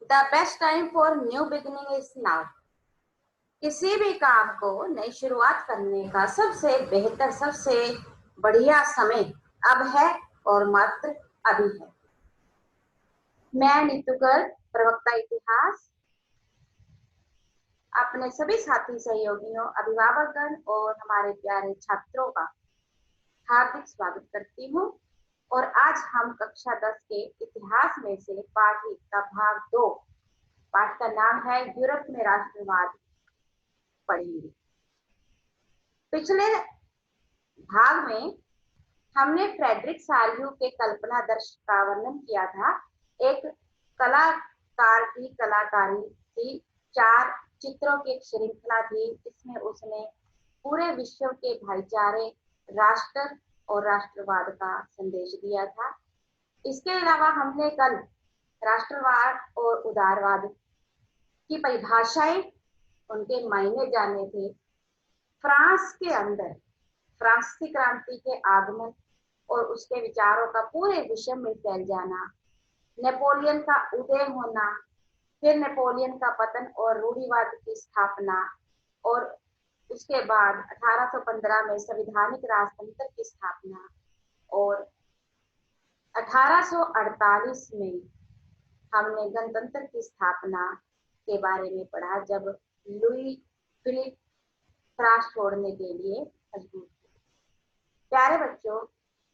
The best time for new beginning is now. किसी भी काम को नई शुरुआत करने का सबसे बेहतर, सबसे बढ़िया समय अब है और मात्र अभी है। मैं नीतू गर्ग, प्रवक्ता इतिहास, अपने सभी साथी सहयोगियों, अभिभावकगण और हमारे प्यारे छात्रों का हार्दिक स्वागत करती हूँ। और आज हम कक्षा 10 के इतिहास में से पाठ का भाग 2, पाठ का नाम है यूरोप में राष्ट्रवाद, पढ़ेंगे। पिछले भाग में हमने फ्रेडरिक सारियू के कल्पनादर्श का वर्णन किया था। एक कलाकार की कलाकारी थी, 4 चित्रों की एक श्रृंखला थी, जिसमें उसने पूरे विश्व के भाईचारे, राष्ट्र और राष्ट्रवाद का संदेश दिया था। इसके अलावा हमने कल राष्ट्रवाद और उदारवाद की परिभाषाएं, उनके मायने जाने थे। फ्रांस के अंदर फ्रांसीसी क्रांति के आगमन और उसके विचारों का पूरे विश्व में फैल जाना, नेपोलियन का उदय होना, फिर नेपोलियन का पतन और रूढ़िवाद की स्थापना, और उसके बाद 1815 में संवैधानिक राजतंत्र की स्थापना, और 1848 में हमने गणतंत्र की स्थापना के बारे में पढ़ा, जब लुई फिलिप फ्रांस छोड़ने के लिए मजबूर थे। प्यारे बच्चों,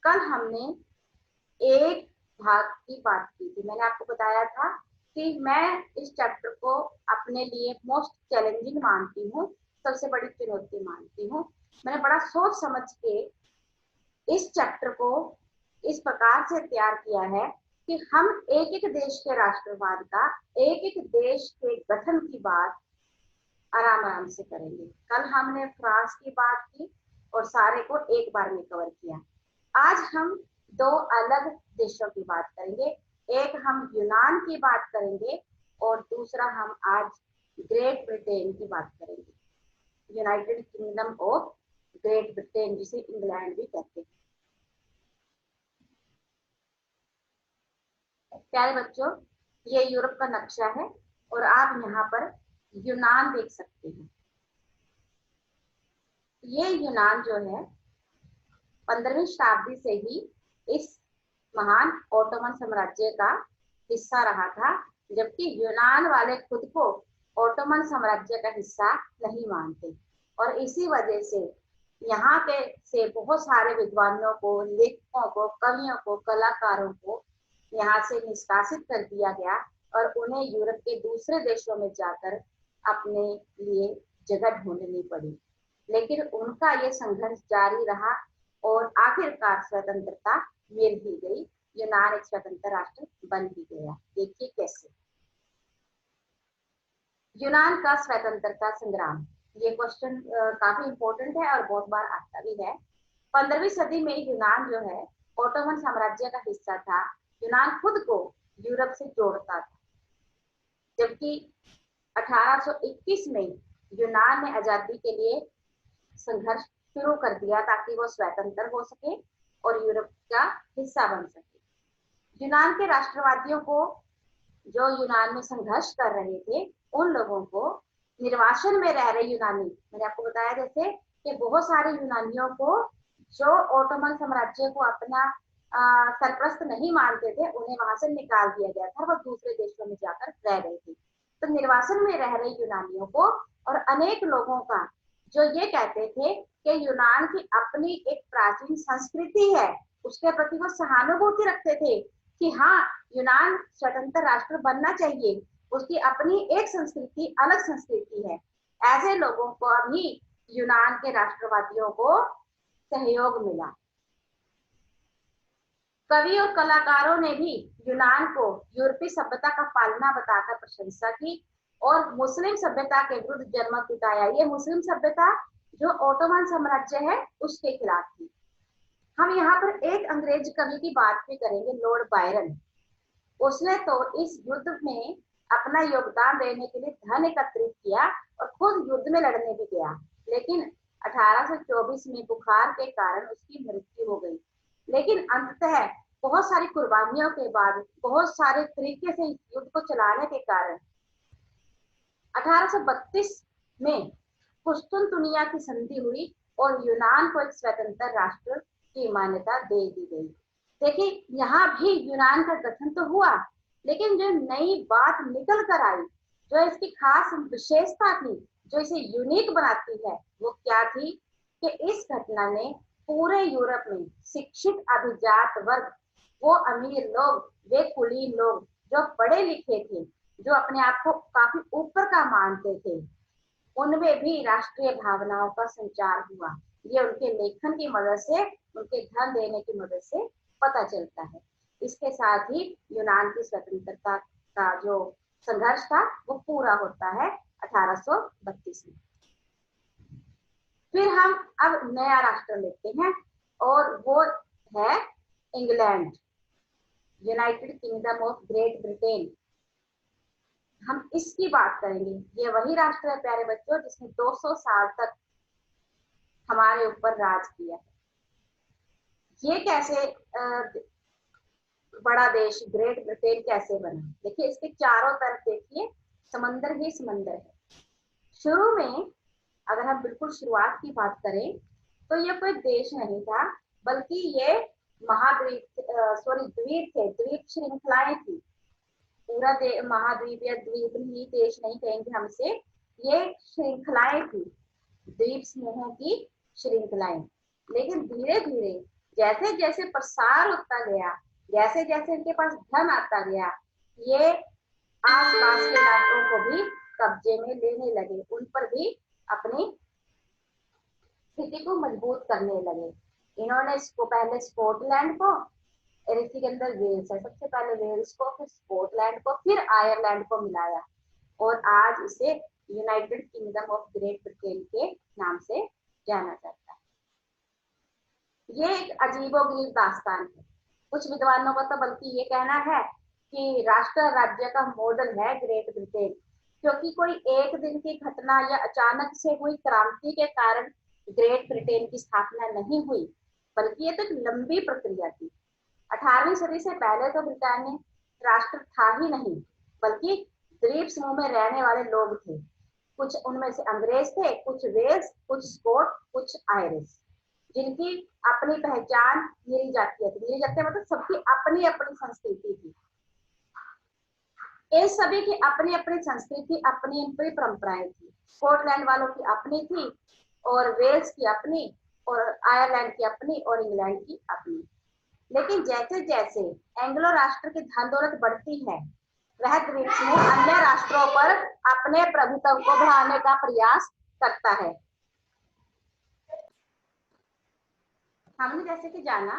कल हमने एक भाग की बात की थी। मैंने आपको बताया था कि मैं इस चैप्टर को अपने लिए मोस्ट चैलेंजिंग मानती हूँ, सबसे बड़ी चुनौती मानती हूँ। मैंने बड़ा सोच समझ के इस चैप्टर को इस प्रकार से तैयार किया है कि हम एक एक देश के राष्ट्रवाद का, एक एक देश के गठन की बात आराम आराम से करेंगे। कल हमने फ्रांस की बात की और सारे को एक बार में कवर किया। आज हम 2 अलग देशों की बात करेंगे। एक हम यूनान की बात करेंगे और दूसरा हम आज ग्रेट ब्रिटेन की बात करेंगे, United kingdom of great Britain, जिसे इंग्लैंड भी कहते हैं। प्यारे बच्चों, ये यूरोप का नक्शा है और आप यहाँ पर यूनान देख सकते हैं। ये यूनान जो है 15वीं शताब्दी से ही इस महान ओटोमन साम्राज्य का हिस्सा रहा था, जबकि यूनान वाले खुद को ओटोमन साम्राज्य का हिस्सा नहीं मानते। और इसी वजह से यहाँ के से बहुत सारे विद्वानों को, लेखकों को, कवियों को, कलाकारों को यहाँ से निष्कासित कर दिया गया और उन्हें यूरोप के दूसरे देशों में जाकर अपने लिए जगह ढूंढनी पड़ी। लेकिन उनका ये संघर्ष जारी रहा और आखिरकार स्वतंत्रता मिल ही गई। यूनान एक स्वतंत्र राष्ट्र बन ही गया। देखिए कैसे। यूनान का स्वतंत्रता संग्राम, ये क्वेश्चन काफी इंपॉर्टेंट है और बहुत बार आता भी है। 15वीं सदी में यूनान जो है ओटोमन साम्राज्य का हिस्सा था। यूनान खुद को यूरोप से जोड़ता था, जबकि 1821 में यूनान ने आजादी के लिए संघर्ष शुरू कर दिया ताकि वो स्वतंत्र हो सके और यूरोप का हिस्सा बन सके। यूनान के राष्ट्रवादियों को, जो यूनान में संघर्ष कर रहे थे, उन लोगों को निर्वासन में रह रहे यूनानी, मैंने आपको बताया जैसे कि बहुत सारे यूनानियों को जो ओटोमन साम्राज्य को अपना सरप्रस्त नहीं मानते थे, उन्हें वहां से निकाल दिया गया था। वो दूसरे देशों में जाकर रह रहे थे। तो निर्वासन में रह रहे यूनानियों को और अनेक लोगों का, जो ये कहते थे कि यूनान की अपनी एक प्राचीन संस्कृति है, उसके प्रति वो सहानुभूति रखते थे कि हाँ, यूनान स्वतंत्र राष्ट्र बनना चाहिए, उसकी अपनी एक संस्कृति, अलग संस्कृति है। ऐसे लोगों को अभी यूनान के राष्ट्रवादियों को सहयोग मिला। कवि और कलाकारों ने भी यूनान को यूरोपीय सभ्यता का पालना बताकर प्रशंसा की और मुस्लिम सभ्यता के विरुद्ध जनमत उठाया। ये मुस्लिम सभ्यता जो ओटोमन साम्राज्य है उसके खिलाफ थी। हम यहाँ पर एक अंग्रेज कवि की बात भी करेंगे, लॉर्ड बायरन। उसने तो इस युद्ध में अपना योगदान देने के लिए धन एकत्रित किया और खुद युद्ध में लड़ने भी गया, लेकिन 1824 में बुखार के कारण उसकी मृत्यु हो गई। लेकिन अंततः बहुत सारी कुर्बानियों के बाद, बहुत सारे तरीके से इस युद्ध को चलाने के कारण 1832 में कुस्तुनतुनिया की संधि हुई और यूनान को एक स्वतंत्र राष्ट्र की मान्यता दे दी गई। देखिए, यहाँ भी यूनान का गठन तो हुआ, लेकिन जो नई बात निकल कर आई, जो इसकी खास विशेषता थी, जो इसे यूनिक बनाती है, वो क्या थी कि इस घटना ने पूरे यूरोप में शिक्षित अभिजात वर्ग, वो अमीर लोग, वे कुलीन लोग जो पढ़े लिखे थे, जो अपने आप को काफी ऊपर का मानते थे, उनमें भी राष्ट्रीय भावनाओं का संचार हुआ। ये उनके लेखन की मदद से, उनके धन देने की मदद से पता चलता है। इसके साथ ही यूनान की स्वतंत्रता का जो संघर्ष था वो पूरा होता है 1832 में। फिर हम अब नया राष्ट्र लेते हैं और वो है England, United kingdom of great Britain. हम इसकी बात करेंगे। ये वही राष्ट्र है प्यारे बच्चों जिसने 200 साल तक हमारे ऊपर राज किया है। ये कैसे बड़ा देश ग्रेट ब्रिटेन कैसे बना? देखिए, इसके चारों तरफ देखिए समंदर ही समंदर है। शुरू में अगर हम बिल्कुल शुरुआत की बात करें तो ये कोई देश नहीं था, बल्कि ये महाद्वीप द्वीप थे, द्वीप श्रृंखलाएं थी। पूरा महाद्वीप या द्वीप ही देश नहीं कहेंगे हमसे, ये श्रृंखलाएं थी, द्वीप समूहों की श्रृंखलाएं। लेकिन धीरे धीरे जैसे जैसे प्रसार होता गया, जैसे जैसे इनके पास धन आता गया, ये आसपास के इलाकों को भी कब्जे में लेने लगे, उन पर भी अपनी स्थिति को मजबूत करने लगे। इन्होंने इसको पहले स्कॉटलैंड को, और इसी के अंदर वेल्स है, सबसे पहले वेल्स को, फिर स्कॉटलैंड को, फिर आयरलैंड को मिलाया और आज इसे United kingdom of great Britain के नाम से जाना जाता है। ये एक अजीबोगरीब दास्तान है। कुछ विद्वानों का तो बल्कि ये कहना है कि राष्ट्र राज्य का मॉडल है ग्रेट ब्रिटेन, क्योंकि कोई एक दिन की घटना या अचानक से हुई क्रांति के कारण ग्रेट ब्रिटेन की स्थापना नहीं हुई, बल्कि ये तो एक लंबी प्रक्रिया थी। 18वीं सदी से पहले तो ब्रिटेन राष्ट्र था ही नहीं, बल्कि द्वीप समूह में रहने वाले लोग थे। कुछ उनमें से अंग्रेज थे, कुछ वेल्स, कुछ स्कॉट, कुछ आयरिश, जिनकी अपनी पहचान नीली जातीय थी। नीली जातीय मतलब सबकी अपनी अपनी संस्कृति थी। इन सभी की अपनी अपनी संस्कृति, अपनी अपनी परंपराएं थी। स्कॉटलैंड वालों की अपनी थी, और वेल्स की अपनी, और आयरलैंड की अपनी, और इंग्लैंड की अपनी। लेकिन जैसे जैसे एंग्लो राष्ट्र की धन दौलत बढ़ती है, वह द्वीप समूह अन्य राष्ट्रों पर अपने प्रभुत्व को बढ़ाने का प्रयास करता है। हमने जैसे कि जाना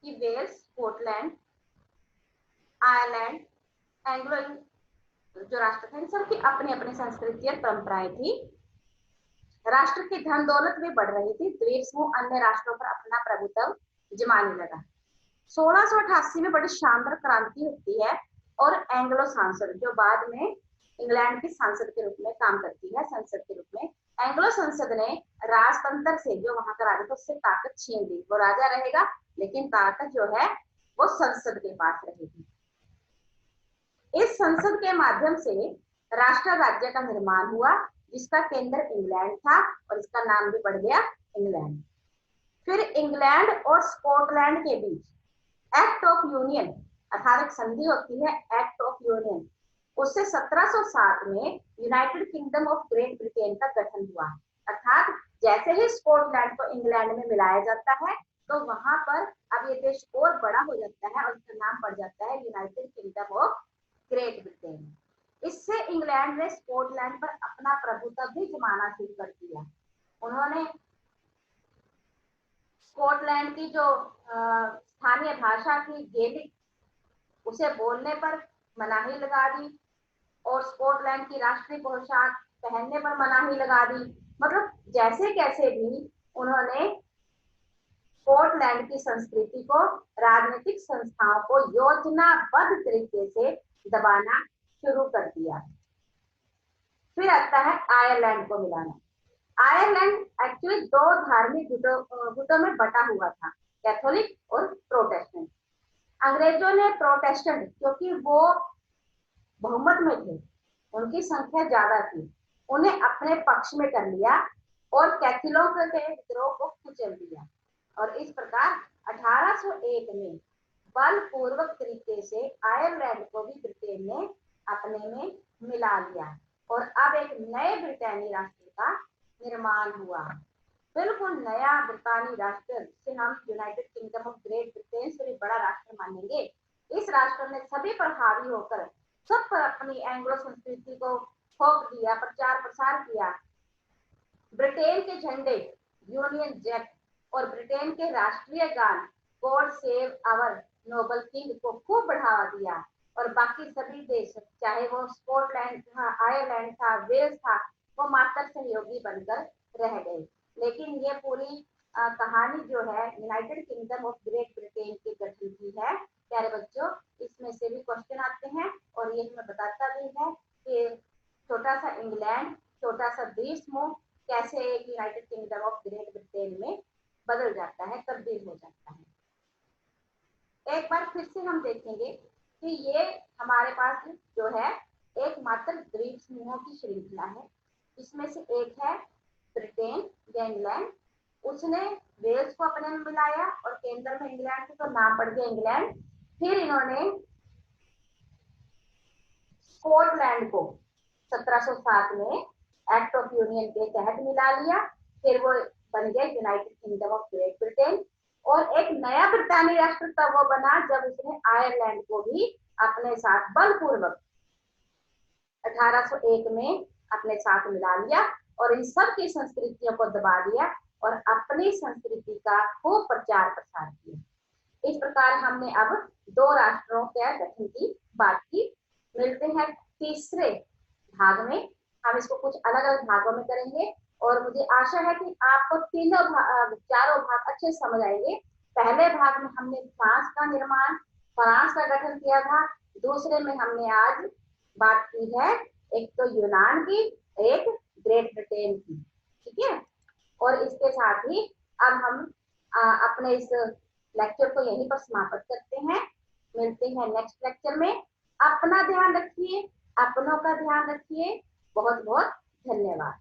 कि वेल्स, स्कॉटलैंड, आयरलैंड, एंग्लो जो राष्ट्र थे, सबकी अपनी अपनी संस्कृति और परंपराएं थी। राष्ट्र की धन दौलत भी बढ़ रही थी, द्वीप समूह अन्य राष्ट्रों पर अपना प्रभुत्व जमाने लगा। 1688 में बड़ी शानदार क्रांति होती है और एंग्लो संसद, जो बाद में इंग्लैंड की संसद के रूप में काम करती है, संसद के रूप में, एंग्लो संसद ने राजतंत्र से, जो वहां का राजा था, उससे ताकत छीन ली। वो राजा रहेगा, लेकिन ताकत जो है वो संसद के पास रहेगी। इस संसद के माध्यम से राष्ट्र राज्य का निर्माण हुआ, जिसका केंद्र इंग्लैंड था और इसका नाम भी पड़ गया इंग्लैंड। फिर इंग्लैंड और स्कॉटलैंड के बीच एक्ट ऑफ यूनियन अर्थात एक संधि होती है, एक्ट ऑफ यूनियन, उससे 1707 में United kingdom of great Britain का गठन हुआ। अर्थात जैसे ही स्कॉटलैंड को इंग्लैंड में मिलाया जाता है, तो वहां पर अब ये देश और बड़ा हो जाता है और इसका नाम पड़ जाता है United kingdom of great Britain. इससे इंग्लैंड ने स्कॉटलैंड पर अपना प्रभुत्व भी जमाना शुरू कर दिया। उन्होंने स्कॉटलैंड की जो स्थानीय भाषा थी गेलिक, उसे बोलने पर मनाही लगा दी, और स्कॉटलैंड की राष्ट्रीय पोशाक पहनने पर मनाही लगा दी। मतलब जैसे कैसे भी उन्होंने स्कॉटलैंड की संस्कृति को, राजनीतिक संस्थाओं को योजनाबद्ध तरीके से दबाना शुरू कर दिया। फिर आता है आयरलैंड को मिलाना। आयरलैंड एक्चुअली दो धार्मिक गुटों में बटा हुआ था, कैथोलिक और प्रोटेस्टेंट। अंग्रेजों ने प्रोटेस्टेंट, क्योंकि वो बहुमत में थे, उनकी संख्या ज्यादा थी, उन्हें अपने पक्ष में कर लिया और कैथोलिक के विद्रोह को कुचल दिया। और इस प्रकार 1801 में बलपूर्वक तरीके से आयरलैंड को भी ब्रिटेन ने अपने में मिला लिया और अब एक नए ब्रिटेनी राष्ट्र का निर्माण हुआ। बिल्कुल नया ब्रिटानी राष्ट्र, जिसे हम United kingdom of great Britain से भी बड़ा राष्ट्र मानेंगे। इस राष्ट्र ने सभी पर हावी होकर सब पर अपनी एंग्लो संस्कृति को थोप दिया, प्रचार प्रसार किया। ब्रिटेन के झंडे, यूनियन जैक और ब्रिटेन के राष्ट्रीय गान God save our noble king को खूब बढ़ावा दिया। और बाकी सभी देश, चाहे वो स्कॉटलैंड था, आयरलैंड था, वेल्स था, वो मात्र सहयोगी बनकर रह गए। लेकिन ये पूरी कहानी जो है United kingdom of great Britain के गठन की है। प्यारे बच्चों, इसमें से भी क्वेश्चन आते हैं और ये हमें बताता भी है कि छोटा सा इंग्लैंड, छोटा सा द्वीप समूह कैसे एक United kingdom of great Britain में बदल जाता है, तब्दील हो जाता है। एक बार फिर से हम देखेंगे कि ये हमारे पास जो है एकमात्र द्वीप समूहों की श्रृंखला है। इसमें से एक है ब्रिटेन या इंग्लैंड, उसने वेल्स को अपने में मिलाया और केंद्र में इंग्लैंड से तो नाम पड़ गया इंग्लैंड। फिर इन्होंने स्कॉटलैंड को 1707 में एक्ट ऑफ यूनियन के तहत मिला लिया। फिर वो बन गया United kingdom of great Britain. और एक नया ब्रिटानी राष्ट्र तब वो बना जब उसने आयरलैंड को भी अपने साथ बलपूर्वक 1801 में अपने साथ मिला लिया और इन सब की संस्कृतियों को दबा दिया और अपनी संस्कृति का खूब प्रचार प्रसार किया। इस प्रकार हमने अब दो राष्ट्रों के गठन की बात की। मिलते हैं तीसरे भाग में, हम इसको कुछ अलग अलग भागों में करेंगे और मुझे आशा है कि आपको चारों भाग अच्छे समझ आएंगे। पहले भाग में हमने फ्रांस का निर्माण, फ्रांस का गठन किया था। दूसरे में हमने आज बात की है एक तो यूनान की, एक ग्रेट ब्रिटेन की। ठीक है, और इसके साथ ही अब हम अपने इस लेक्चर को यहीं पर समाप्त करते हैं। मिलते हैं नेक्स्ट लेक्चर में। अपना ध्यान रखिए, अपनों का ध्यान रखिए। बहुत बहुत धन्यवाद।